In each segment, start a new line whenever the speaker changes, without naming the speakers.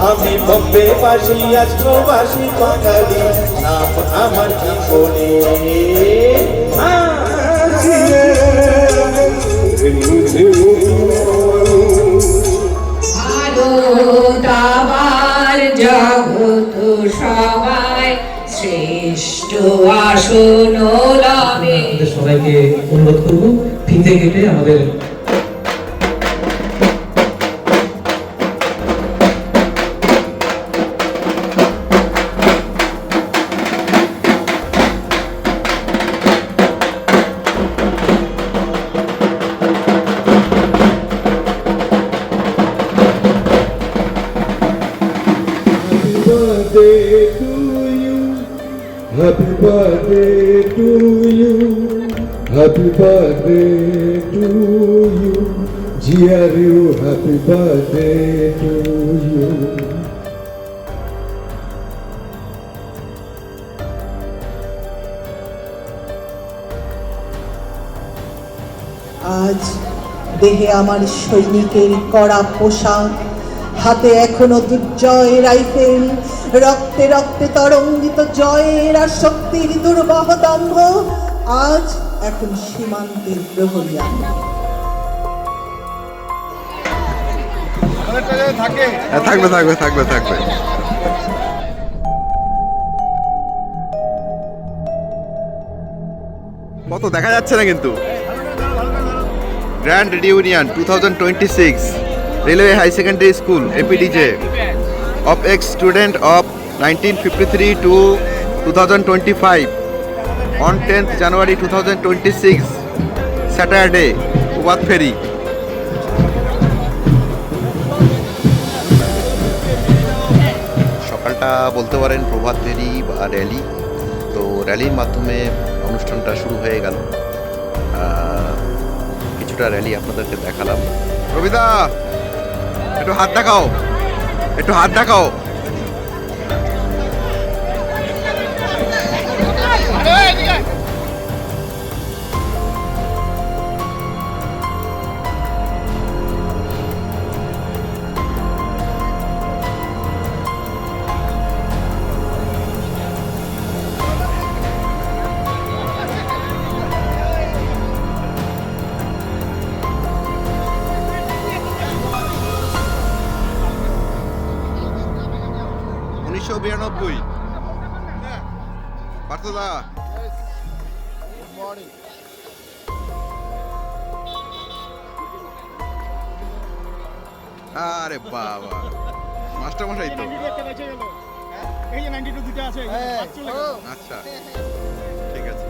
আমি বম্বে বাসী আজ প্রবাসী বাঙালি নাম আমার কি বলে
আবার জগত সবাই শ্রেষ্ঠ আসন লাভে।
সবাইকে অনুরোধ করব ফিতে কেটে আমাদের
Happy birthday to you, happy birthday to you, GRU, happy birthday to you.
আজ দেহে আমার সৈনিকের কড়া পোশাক, হাতে এখনো দুর্জয় রাইফেল, রক্তে রক্তে তরঙ্গিত জয়ের আর শক্তির দুর্বহ দম্ভ, আজ এখন সীমান্তের প্রহরিয়া।
থাকবে থাকবে থাকবে থাকবে কত দেখা যাচ্ছে না কিন্তু grand reunion 2026 Railway High Secondary School APDJ of ex-student of 1953 to 2025 on 10th January 2026 Saturday Ubat Ferry. সকালটা বলতে পারেন প্রভাত ফেরি বা র্যালি, তো র্যালির মাধ্যমে অনুষ্ঠানটা শুরু হয়ে গেল। কিছুটা র্যালি আপনাদেরকে দেখালাম। রবিদা একটু হাত দেখাও, একটু হাত দেখাও। পার্থদা আরে বাবা মাস্টার মশাই তো আচ্ছা ঠিক আছে।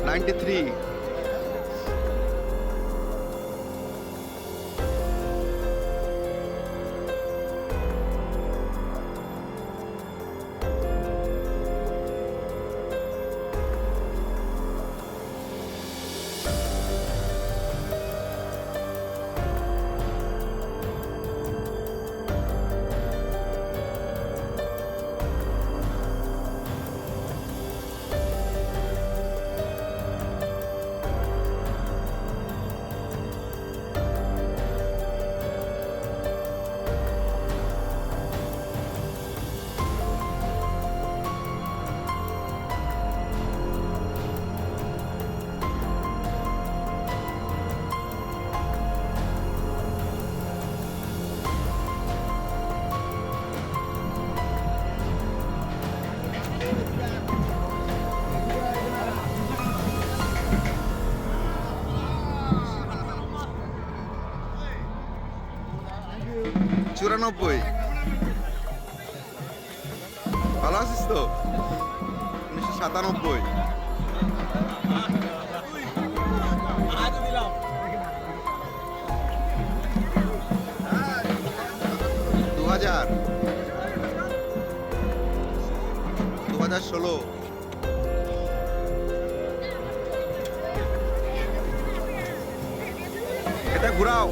93 94 ভালো আছিস তো? 1997 2000 2016 এটা ঘুরাও।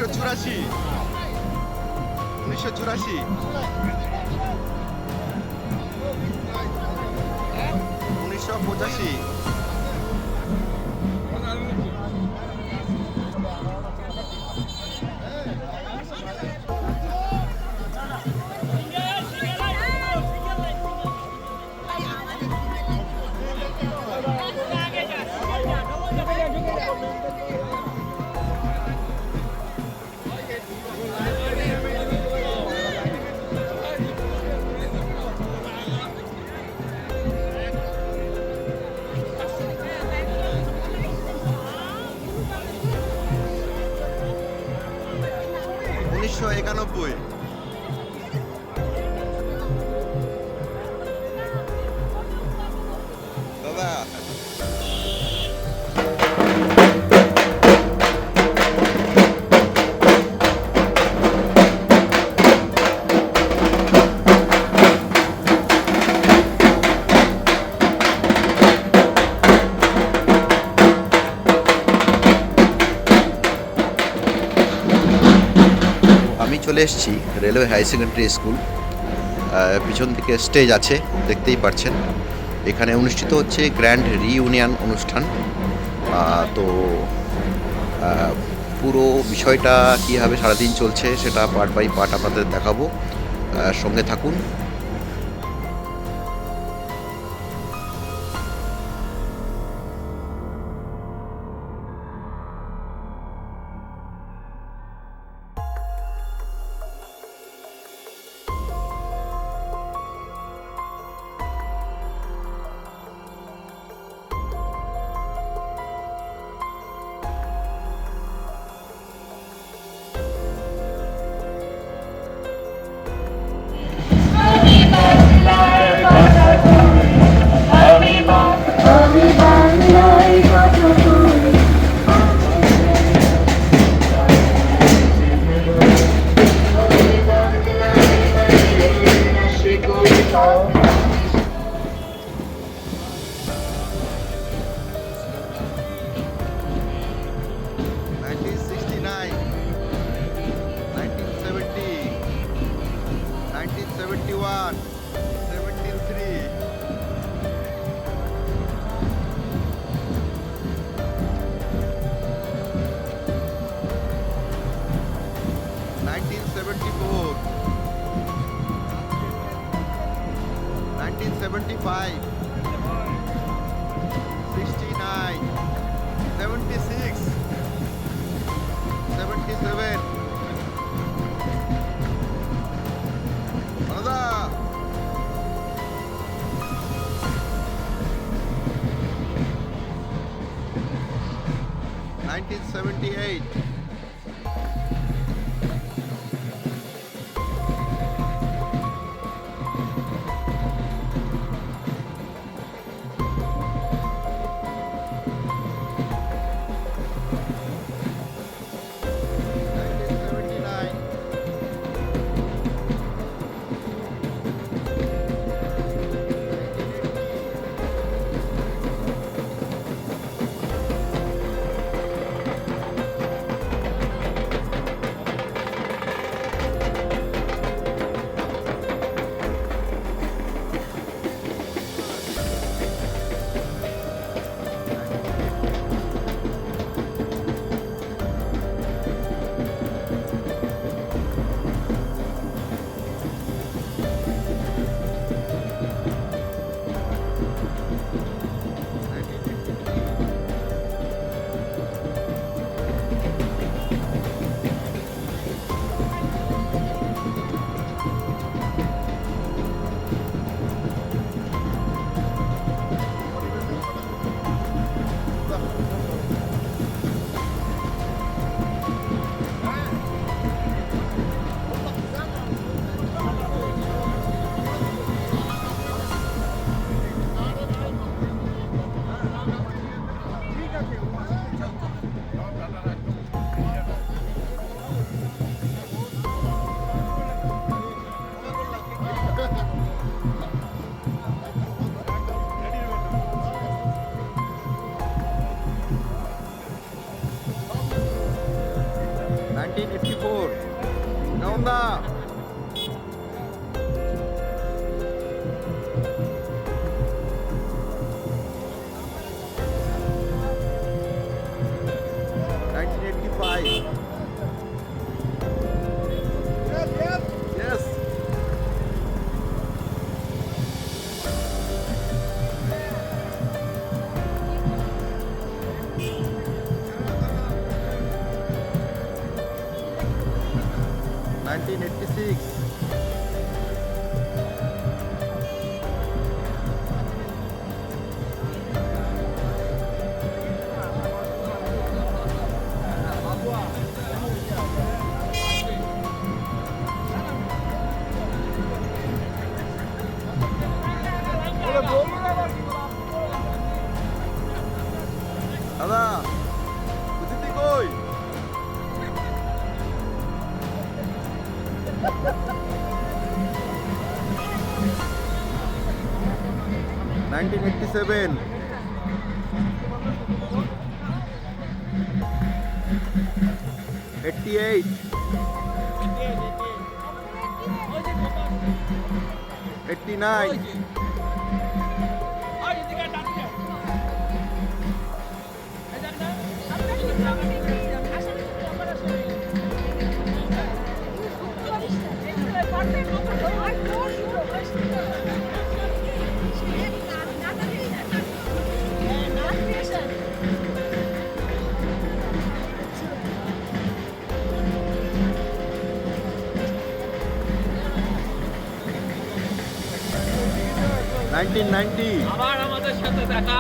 1984 1984 1985 1991 দাদা আমি চলে এসেছি রেলওয়ে হাই সেকেন্ডারি স্কুল। পিছন দিকে স্টেজ আছে, দেখতেই পাচ্ছেন। এখানে অনুষ্ঠিত হচ্ছে গ্র্যান্ড রিইউনিয়ন অনুষ্ঠান। তো পুরো বিষয়টা কীভাবে সারাদিন চলছে সেটা পার্ট বাই পার্ট আপনাদের দেখাবো, সঙ্গে থাকুন। 1984 নাওন্দা 1985 yes 1986 দাদা বুঝিতি কই নাইনটিন 88 89 1990
আবার আমাদের সাথে দেখা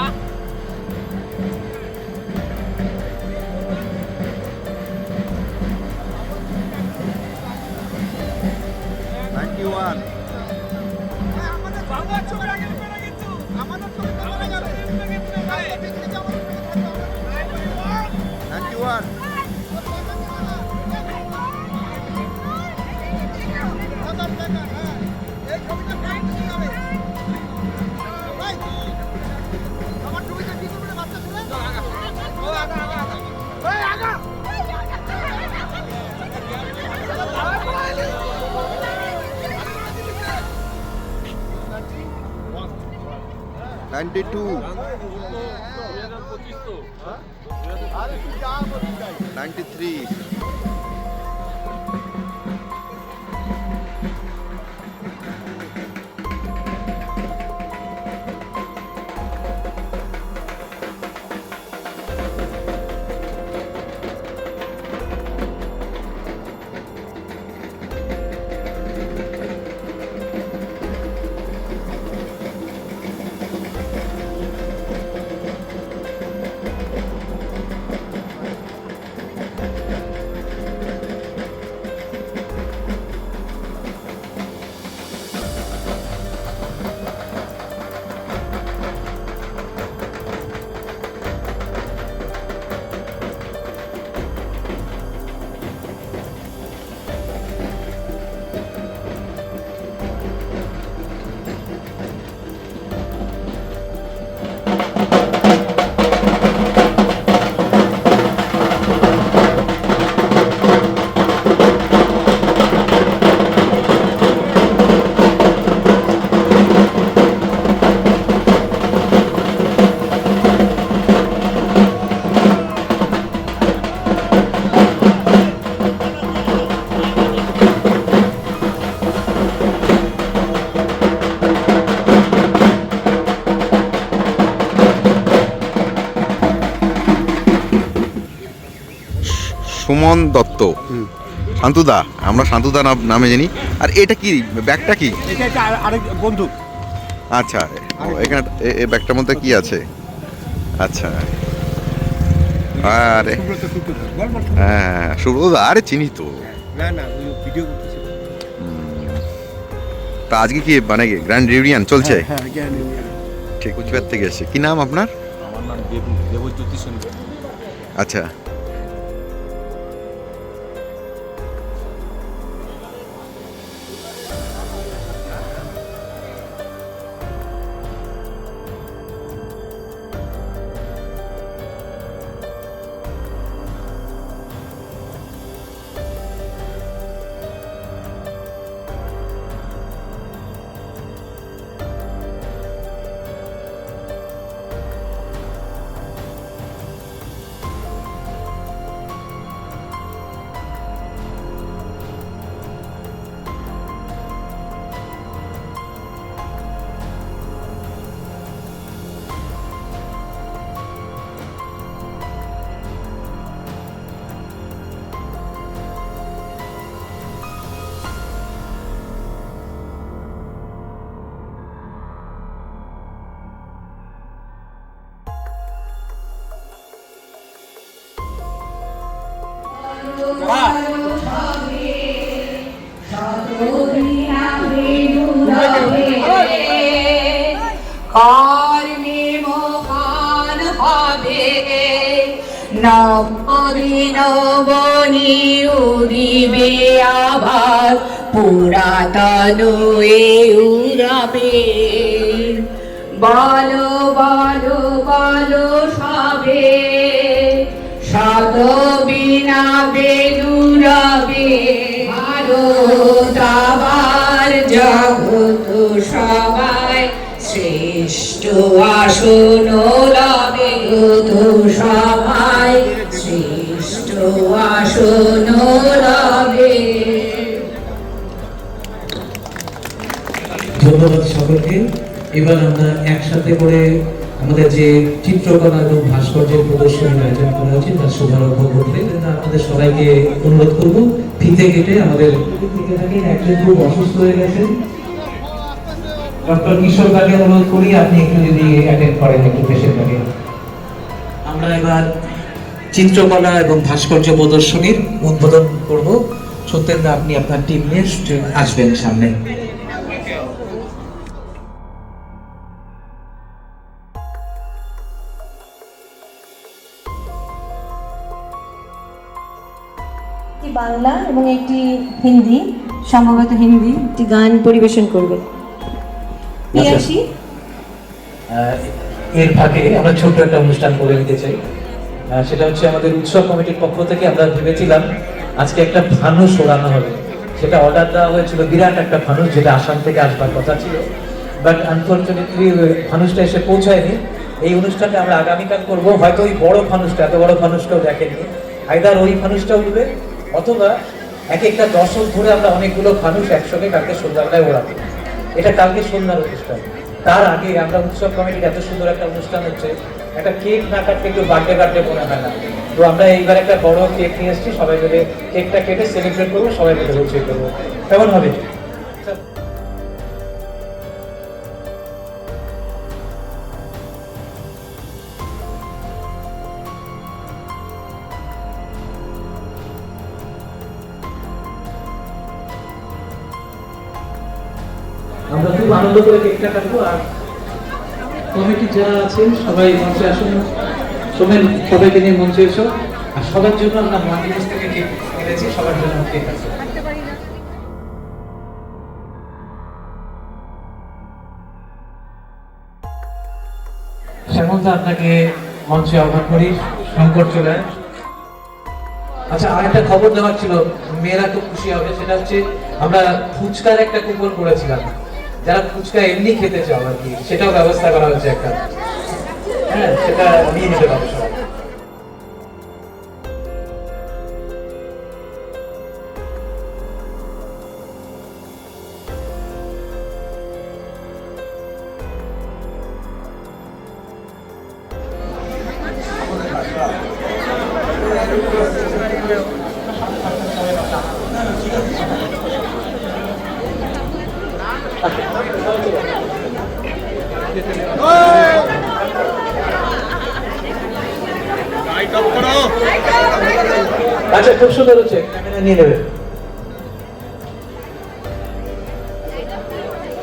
91 91 92 93 সুমন দত্ত শান্তুদা, আমরা শান্তুদা নামে জানি। আর এটা কি ব্যাগটা কি?
এটা আরেক বন্ধু।
আচ্ছা, এখানে এই ব্যাগটার মধ্যে কি আছে? আচ্ছা, আরে হ্যাঁ সুব্রতদা, আরে চিনি তো।
না না, ওই ভিডিও করতেছি।
তা আজকে কি মানে গ্র্যান্ড রিউনিয়ন চলছে?
হ্যাঁ, জ্ঞান।
ঠিক, কোচবিহার থেকে এসে। কি নাম আপনার?
আমার নাম দেবজ্যোতি সেন।
আচ্ছা,
কর্মে মহান হবে নবনী উদিবে আবার পুরাতন উড়াবে বলো বলো বলো সবে শত বিনা বেদুরাবে ভারত আবার জগৎ সবাই শ্রেষ্ঠ আসন লবে তো সবাই শ্রেষ্ঠ আসন লবে।
ধন্যবাদ সকলকে। এবার আমরা একসাথে করে আমাদের যে চিত্রকলা এবং ভাস্কর্যের প্রদর্শনীর আয়োজন করা হয়েছে তার শুভারম্ভ করতে আপনাদের সবাইকে অনুরোধ করব ফিতে কেটে আমাদের থেকে থাকেন। একজন খুব অসুস্থ হয়ে গেছেন, ডক্টর কিশোর দাকে অনুরোধ করি আপনি একটু যদি অ্যাটেন্ড করেন একটু পেশেন্টটাকে। আমরা এবার চিত্রকলা এবং ভাস্কর্য প্রদর্শনীর উদ্বোধন করব। সত্যেন্দ্র আপনি আপনার টিম নিয়ে আসবেন সামনে।
একটি বাংলা এবং একটি হিন্দি, সম্ভবত হিন্দি একটি গান পরিবেশন করবে। আসি
এর ফাঁকে আমরা ছোট্ট একটা অনুষ্ঠান করে নিতে চাই। সেটা হচ্ছে আমাদের উৎসব কমিটির পক্ষ থেকে আমরা ভেবেছিলাম আজকে একটা ফানুস ওড়ানো হবে। সেটা অর্ডার দেওয়া হয়েছিল, বিরাট একটা ফানুস, যেটা আসাম থেকে আসবার কথা ছিল, বাট আনফর্চুনেটলি ফানুসটা এসে পৌঁছায়নি। এই অনুষ্ঠানটা আমরা আগামীকাল করবো। হয়তো ওই বড় ফানুসটা, এত বড় ফানুসটাও দেখেননি, আইদার ওই ফানুসটা উঠবে অথবা এক একটা দশক ধরে আমরা অনেকগুলো ফানুস একসঙ্গে কালকে সন্ধ্যাবেলায় ওড়াবো। এটা কালকে সন্ধ্যার অনুষ্ঠান। তার আগে আমরা উৎসব কমিটির এত সুন্দর একটা অনুষ্ঠান হচ্ছে, একটা কেক না কাটলে একটু বার্থডে মনে হয় না। তো আমরা এইবার একটা বড় কেক নিয়ে এসেছি, সবাই মিলে কেকটা কেটে সেলিব্রেট করবো, সবাই মিলে হইচই করবো। কেমন হবে? আমরা খুব আনন্দ করে কেকটা কাটবো। আর কমিটি যারা আছেন সবাই মঞ্চে আসুন, সবাইকে নিয়ে মঞ্চে এসো। আর সবার জন্য আমরা মন্দির থেকে কেক কিনেছি, সবার জন্য কেক আছে। শ্যামলদা আপনাকে মঞ্চে আহ্বান করি, শঙ্কর চলে। আচ্ছা, আরেকটা খবর দেওয়ার ছিল, মেয়েরা খুব খুশি হবে। সেটা হচ্ছে আমরা ফুচকার একটা কুপন করেছিলাম, যারা ফুচকা এমনি খেতে চাও আর কি, সেটাও ব্যবস্থা করা হয়েছে একটা। হ্যাঁ, সেটা নিয়ে নিতে পারবে সবাই। আচ্ছা, খুব সুন্দর হচ্ছে, ক্যামেরা নিয়ে নেবে।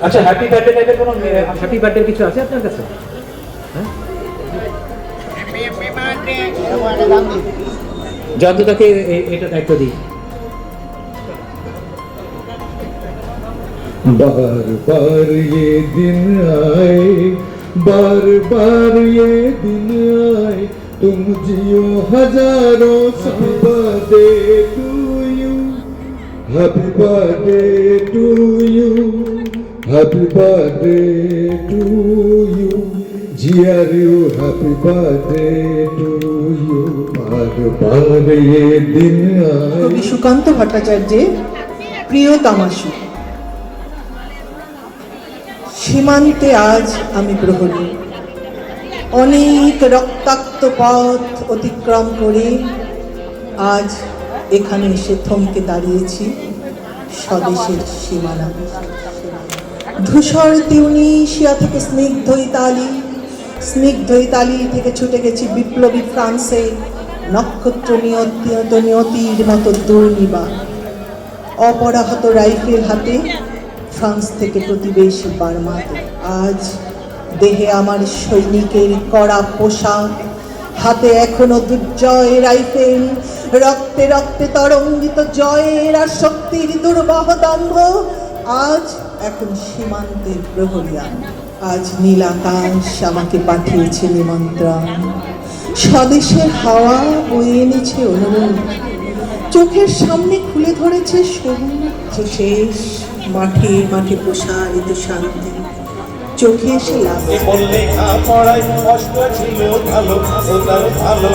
আচ্ছা, হ্যাপি বার্থডে টাইপের কোনো হ্যাপি বার্থডে কিছু আছে আপনার কাছে? যতটাকে এটা দায়িত্ব দিই।
बार बार ये दिन आए, बार बार ये दिन आए, तुम जियो हजारों happy birthday to you, happy birthday to you, happy birthday to you, जियारियो हैप्पी बर्थडे टू यू, बार बार ये दिन आए।
কবি সুকান্ত ভট্টাচার্যের প্রিয় তামাশু। সীমান্তে আজ আমি প্রহরী, অনেক রক্তাক্ত পথ অতিক্রম করে আজ এখানে এসে থমকে দাঁড়িয়েছি স্বদেশের সীমানা। ধূসর তিউনিসিয়া থেকে স্নিগ্ধ ইতালি থেকে ছুটে গেছি বিপ্লবী ফ্রান্সে, নক্ষত্র নিয়তির মতো দুর্নিবার। অপরাহত রাইফেল হাতে ফ্রান্স থেকে প্রতিবেশী বার্মাতে। আজ দেহে আমার সৈনিকের কড়া পোশাক, হাতে এখনো দুর্জয় রাইফেল, রক্তে রক্তে তরঙ্গিত জয়ের আর শক্তির দুর্বাহ দম্ভ। আজ এখন সীমান্তের প্রহরিয়ান, আজ নীল আকাশ আমাকে পাঠিয়েছে নিমন্ত্রণ। স্বদেশের হাওয়া বয়ে এনেছে অনুরোধ, চোখের সামনে খুলে ধরেছে সবুজ শেষ মাঠে মাঠে প্রসারিত শান্তি। চোখে এসে লাগে
বললে পড়াই কষ্ট ছিল ভালো, ওটার ভালো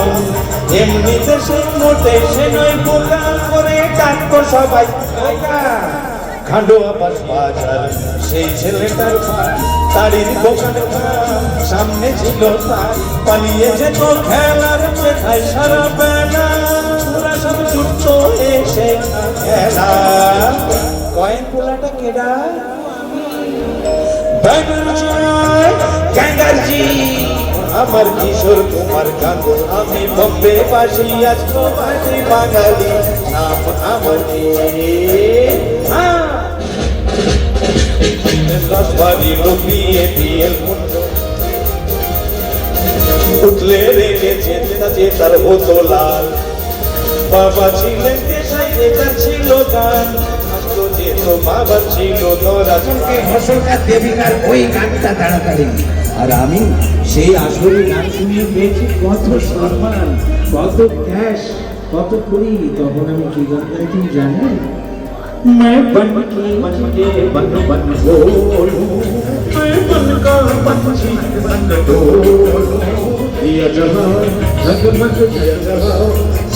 এমনিতে সে মোটে সে নয় বোকা করে ডাকতো সবাই বোকা। খান্ডোয়া বাস বাজার সেই ছেলেটার তারির দোকানে সামনে ছিল তার, পালিয়ে যেত খেলার মেঠাই সারা বেলা, ওরা সব ছুটতো এসে খেলা। কয়েন পোলাটা কেডা? আমার কিশোর কুমার কান্ত, আমি বম্বে বাসী আজ প্রবাসী বাঙালি, নাম আমার উঠলে রেখেছে তার হতো লাল। বাবা ছিলেন পেশায়, এটা ছিল গান, বাবা ছিল ধরাজনকে
ঘোষণা দেবিকার ওই গানটা তাড়াতাড়ি। আর আমি সেই আসলে গান শুনিয়ে পেয়েছি কত সম্মান, কত ক্যাশ, কত করি। তখন আমি কি গান গাইছি জানেন? मैं बन के बन बोलूं, मैं बन का पंछी बन बोलूं, ये जहां जगमग जगमग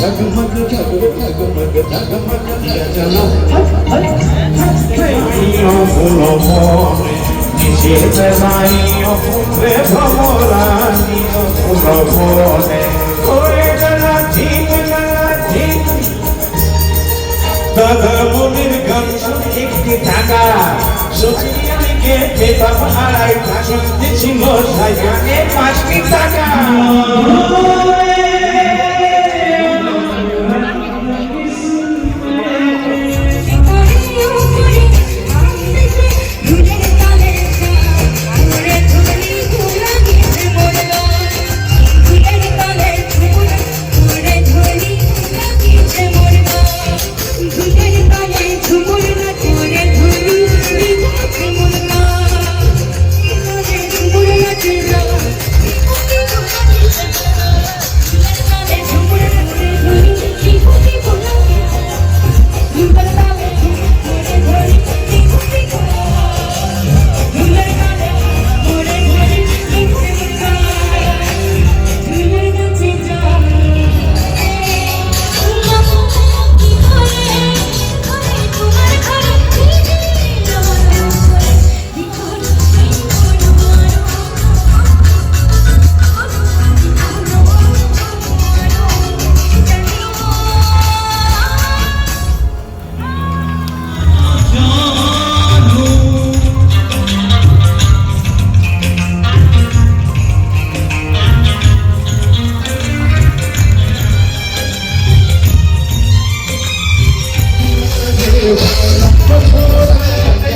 जगमग जगमग जगमग ये जहां फूलों फूलों मोरे नीचे बेलाइयों फूले भमरानियों फूलों मोरे कोई गला ठीक দাদা মনির গান শুনে একটি টাকা সচিয়ালে গেতে বাবা আড়াই ভাষণ দিছিল সাইয়ানে 5টি টাকা।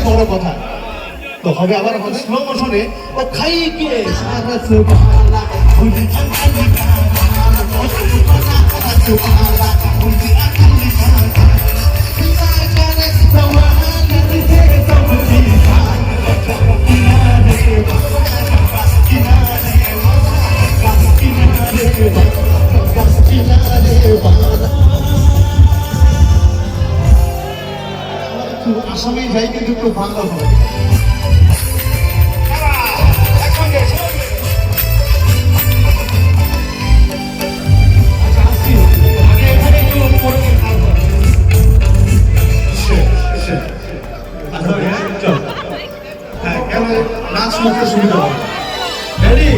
বড় কথা তো হবে আবার স্লো মোশনে ও খাই গিয়ে সারা সুবহানাল্লাহ খুলি আকালি কানা সুবহানাল্লাহ খুলি আকালি কানা কিনা করে সওয়ানা দিতে সবজি কিনা রে কিনা আসামে যাই কিন্তু একটু বাংলা হবে। নাচ করতে সুবিধা হবে। রেডি?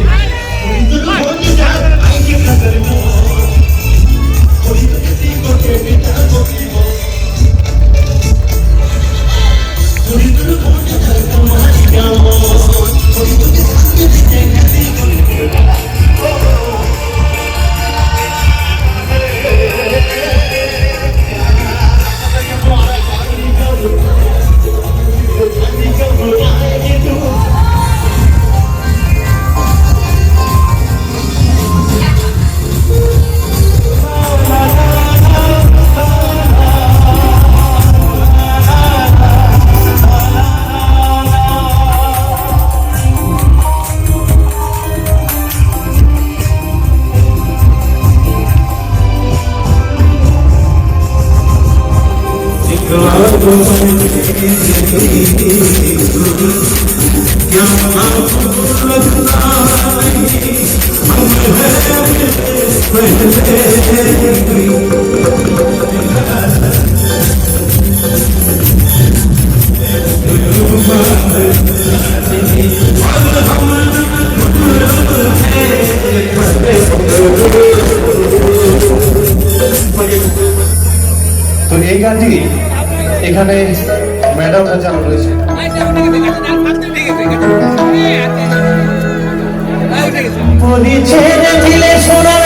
তো এই গানটি এখানে ম্যাডামরা চালু রয়েছে। ছেড়ে দিলে সোনার